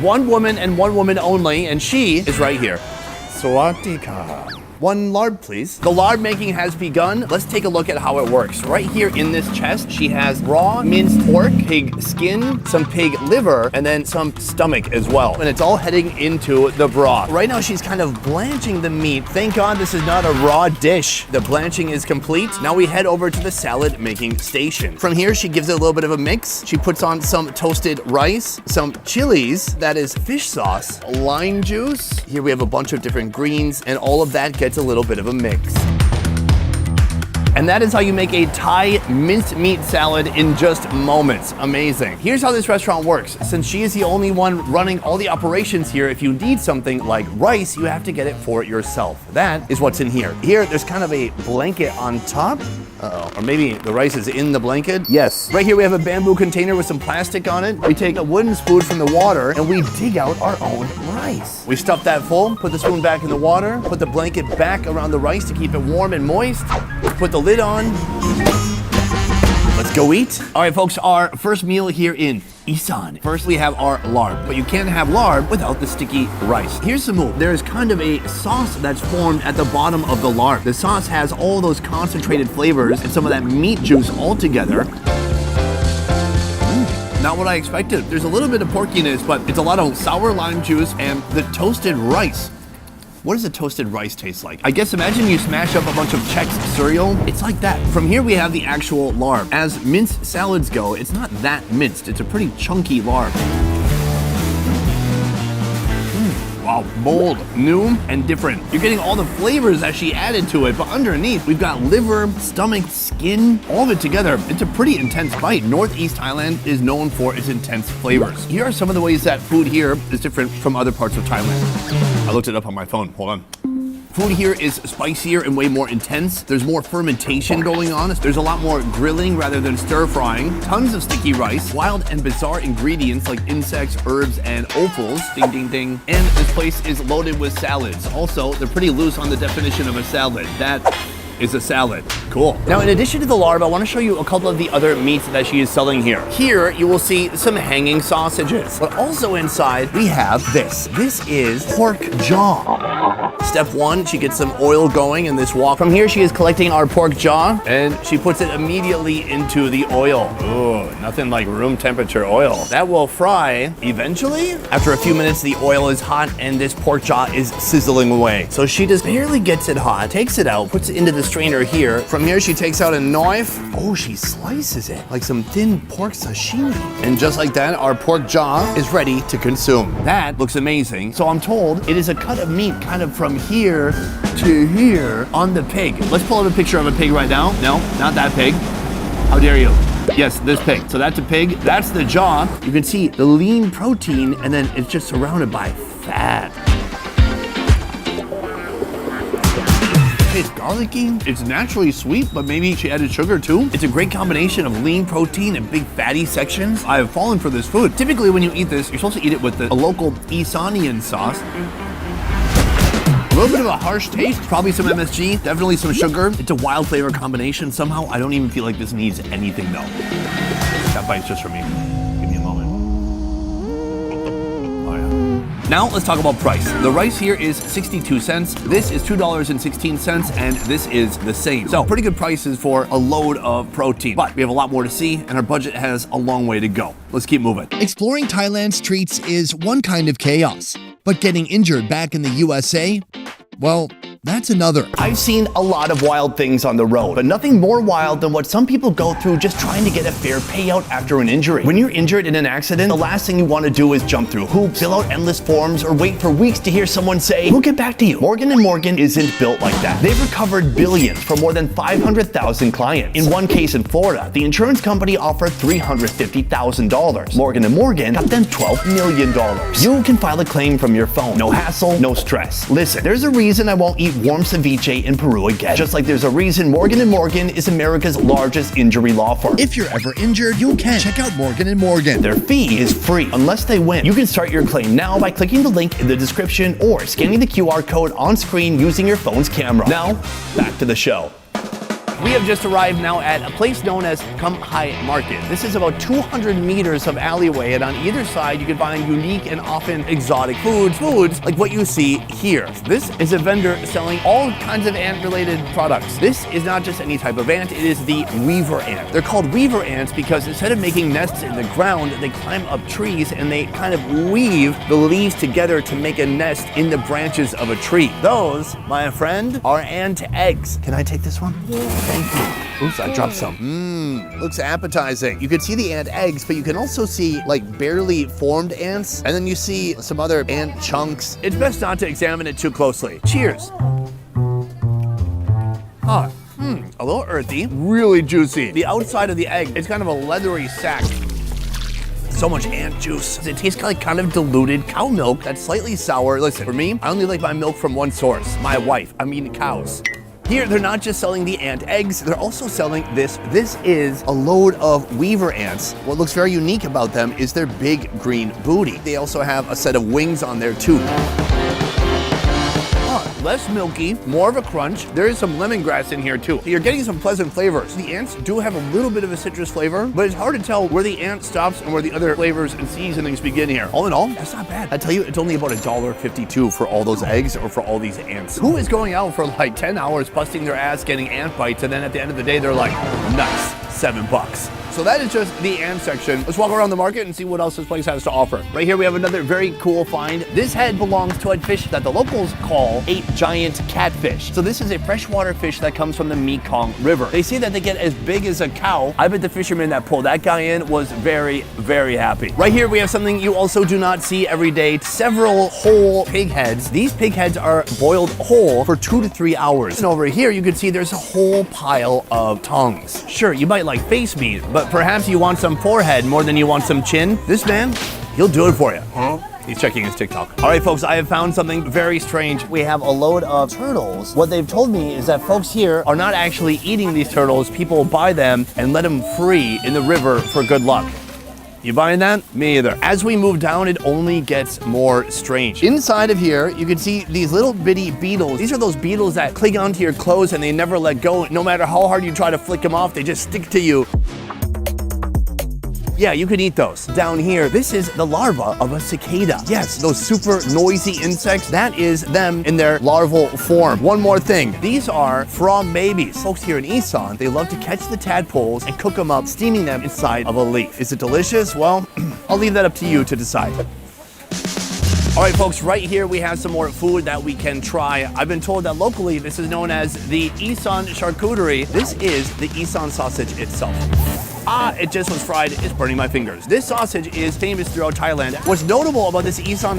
one woman and one woman only, and she is right here. Swatika. One lard, please. The lard making has begun. Let's take a look at how it works. Right here in this chest, she has raw minced pork, pig skin, some pig liver, and then some stomach as well. And it's all heading into the broth. Right now, she's kind of blanching the meat. Thank God this is not a raw dish. The blanching is complete. Now we head over to the salad making station. From here, she gives it a little bit of a mix. She puts on some toasted rice, some chilies, that is fish sauce, lime juice. Here we have a bunch of different greens, and all of that gets a little bit of a mix. And that is how you make a Thai minced meat salad in just moments. Amazing. Here's how this restaurant works. Since she is the only one running all the operations here, if you need something like rice, you have to get it for yourself. That is what's in here. Here, there's kind of a blanket on top. Uh-oh. Or maybe the rice is in the blanket. Yes. Right here we have a bamboo container with some plastic on it. We take a wooden spoon from the water and we dig out our own rice. We stuff that full, put the spoon back in the water, put the blanket back around the rice to keep it warm and moist. Put the lid on. Let's go eat. All right, folks, our first meal here in Isan. First, we have our lard, but you can't have lard without the sticky rice. Here's the move. There is kind of a sauce that's formed at the bottom of the lard. The sauce has all those concentrated flavors and some of that meat juice all together. Not what I expected. There's a little bit of porkiness, but it's a lot of sour lime juice and the toasted rice. What does a toasted rice taste like? I guess imagine you smash up a bunch of Chex cereal. It's like that. From here we have the actual lard. As minced salads go, it's not that minced. It's a pretty chunky lard. Wow, bold, new, and different. You're getting all the flavors that she added to it, but underneath, we've got liver, stomach, skin, all of it together. It's a pretty intense bite. Northeast Thailand is known for its intense flavors. Here are some of the ways that food here is different from other parts of Thailand. I looked it up on my phone, hold on. Food here is spicier and way more intense. There's more fermentation going on. There's a lot more grilling rather than stir frying. Tons of sticky rice, wild and bizarre ingredients like insects, herbs, and offals. Ding, ding, ding. And this place is loaded with salads. Also, they're pretty loose on the definition of a salad. That is a salad. Cool. Now, in addition to the lard, I want to show you a couple of the other meats that she is selling here. Here, you will see some hanging sausages, but also inside, we have this. This is pork jaw. Step one, she gets some oil going in this wok. From here, she is collecting our pork jaw, and she puts it immediately into the oil. Ooh, nothing like room temperature oil. That will fry eventually. After a few minutes, the oil is hot, and this pork jaw is sizzling away. So she just barely gets it hot, takes it out, puts it into the strainer here. From here, she takes out a knife. Oh, she slices it like some thin pork sashimi. And just like that, our pork jaw is ready to consume. That looks amazing. So I'm told it is a cut of meat kind of from here to here on the pig. Let's pull up a picture of a pig right now. No, not that pig. How dare you? Yes, this pig. So that's a pig. That's the jaw. You can see the lean protein, and then it's just surrounded by fat. It's garlicky, it's naturally sweet, but maybe she added sugar too. It's a great combination of lean protein and big fatty sections. I have fallen for this food. Typically when you eat this, you're supposed to eat it with a local Isanian sauce. A little bit of a harsh taste, probably some MSG, definitely some sugar. It's a wild flavor combination. Somehow, I don't even feel like this needs anything though. That bite's just for me. Give me a moment. Oh yeah. Now let's talk about price. The rice here is 62 cents. This is $2.16, and this is the same. So pretty good prices for a load of protein. But we have a lot more to see, and our budget has a long way to go. Let's keep moving. Exploring Thailand's streets is one kind of chaos, but getting injured back in the USA, well, that's another. I've seen a lot of wild things on the road, but nothing more wild than what some people go through just trying to get a fair payout after an injury. When you're injured in an accident, the last thing you want to do is jump through hoops, fill out endless forms, or wait for weeks to hear someone say, "We'll get back to you." Morgan & Morgan isn't built like that. They've recovered billions for more than 500,000 clients. In one case in Florida, the insurance company offered $350,000. Morgan & Morgan got them $12 million. You can file a claim from your phone. No hassle, no stress. Listen, there's a reason I won't eat warm ceviche in Peru again. Just like there's a reason Morgan & Morgan is America's largest injury law firm. If you're ever injured, you can check out Morgan & Morgan. Their fee is free unless they win. You can start your claim now by clicking the link in the description or scanning the QR code on screen using your phone's camera. Now, back to the show. We have just arrived now at a place known as Kumhai Market. This is about 200 meters of alleyway, and on either side you can find unique and often exotic foods like what you see here. This is a vendor selling all kinds of ant-related products. This is not just any type of ant, it is the weaver ant. They're called weaver ants because instead of making nests in the ground, they climb up trees and they kind of weave the leaves together to make a nest in the branches of a tree. Those, my friend, are ant eggs. Can I take this one? Yeah. Thank you. Oops, I dropped some. Looks appetizing. You can see the ant eggs, but you can also see like barely formed ants, and then you see some other ant chunks. It's best not to examine it too closely. Cheers. A little earthy, really juicy. The outside of the egg, it's kind of a leathery sack. So much ant juice. It tastes like kind of diluted cow milk that's slightly sour. Listen, for me, I only like my milk from one source, my wife. I mean cows. Here, they're not just selling the ant eggs, they're also selling this. This is a load of weaver ants. What looks very unique about them is their big green booty. They also have a set of wings on there too. Less milky, more of a crunch. There is some lemongrass in here too. So you're getting some pleasant flavors. The ants do have a little bit of a citrus flavor, but it's hard to tell where the ant stops and where the other flavors and seasonings begin here. All in all, that's not bad. I tell you, it's only about $1.52 for all those eggs or for all these ants. Who is going out for like 10 hours busting their ass getting ant bites, and then at the end of the day, they're like, nice, $7. So that is just the ant section. Let's walk around the market and see what else this place has to offer. Right here we have another very cool find. This head belongs to a fish that the locals call a giant catfish. So this is a freshwater fish that comes from the Mekong River. They say that they get as big as a cow. I bet the fisherman that pulled that guy in was very, very happy. Right here we have something you also do not see every day. Several whole pig heads. These pig heads are boiled whole for 2 to 3 hours. And over here you can see there's a whole pile of tongues. Sure, you might like face meat, but perhaps you want some forehead more than you want some chin. This man, he'll do it for you. He's checking his TikTok. All right, folks, I have found something very strange. We have a load of turtles. What they've told me is that folks here are not actually eating these turtles. People buy them and let them free in the river for good luck. You buying that? Me either. As we move down, it only gets more strange. Inside of here, you can see these little bitty beetles. These are those beetles that cling onto your clothes and they never let go. No matter how hard you try to flick them off, they just stick to you. Yeah, you could eat those. Down here, this is the larva of a cicada. Yes, those super noisy insects, that is them in their larval form. One more thing, these are frog babies. Folks here in Isan, they love to catch the tadpoles and cook them up, steaming them inside of a leaf. Is it delicious? Well, I'll leave that up to you to decide. All right, folks, right here we have some more food that we can try. I've been told that locally this is known as the Isan charcuterie. This is the Isan sausage itself. It just was fried. It's burning my fingers. This sausage is famous throughout Thailand. What's notable about this Isan